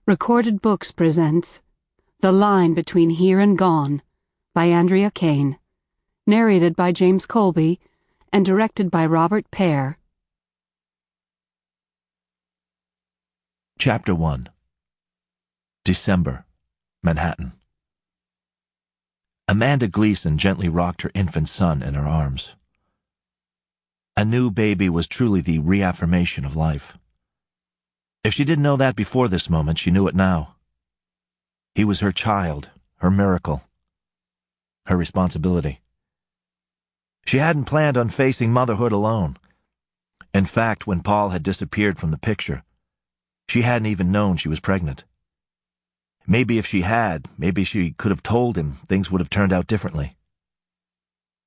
Recorded Books presents The Line Between Here and Gone by Andrea Kane, narrated by James Colby and directed by Robert Pear. Chapter 1. December, Manhattan. Amanda Gleason gently rocked her infant son in her arms. A new baby was truly the reaffirmation of life. If she didn't know that before this moment, she knew it now. He was her child, her miracle, her responsibility. She hadn't planned on facing motherhood alone. In fact, when Paul had disappeared from the picture, she hadn't even known she was pregnant. Maybe if she had, maybe she could have told him, things would have turned out differently.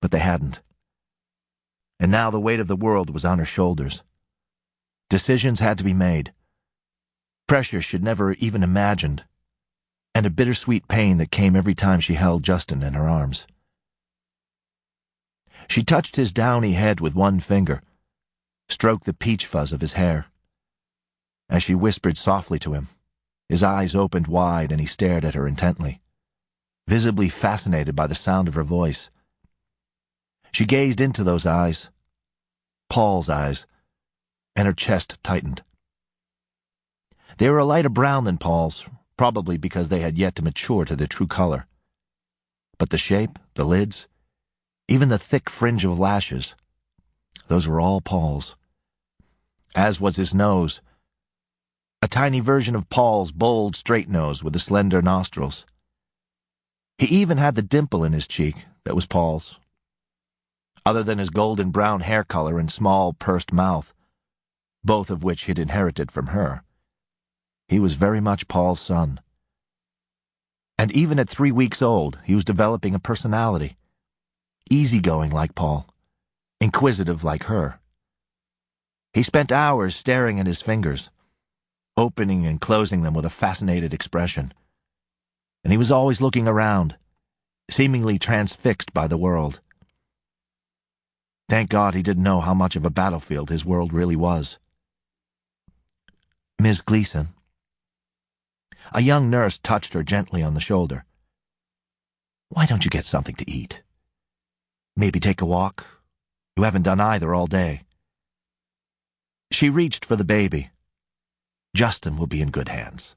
But they hadn't. And now the weight of the world was on her shoulders. Decisions had to be made. Pressure she'd never even imagined, and a bittersweet pain that came every time she held Justin in her arms. She touched his downy head with one finger, stroked the peach fuzz of his hair. As she whispered softly to him, his eyes opened wide and he stared at her intently, visibly fascinated by the sound of her voice. She gazed into those eyes, Paul's eyes, and her chest tightened. They were a lighter brown than Paul's, probably because they had yet to mature to their true color. But the shape, the lids, even the thick fringe of lashes, those were all Paul's. As was his nose, a tiny version of Paul's bold, straight nose with the slender nostrils. He even had the dimple in his cheek that was Paul's. Other than his golden brown hair color and small, pursed mouth, both of which he'd inherited from her, he was very much Paul's son. And even at 3 weeks old, he was developing a personality. Easygoing like Paul, inquisitive like her. He spent hours staring at his fingers, opening and closing them with a fascinated expression. And he was always looking around, seemingly transfixed by the world. Thank God he didn't know how much of a battlefield his world really was. Miss Gleason. A young nurse touched her gently on the shoulder. Why don't you get something to eat? Maybe take a walk? You haven't done either all day. She reached for the baby. Justin will be in good hands.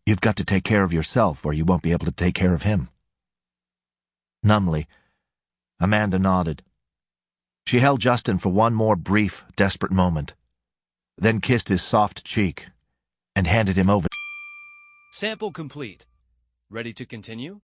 You've got to take care of yourself or you won't be able to take care of him. Numbly, Amanda nodded. She held Justin for one more brief, desperate moment, then kissed his soft cheek and handed him over. Sample complete. Ready to continue?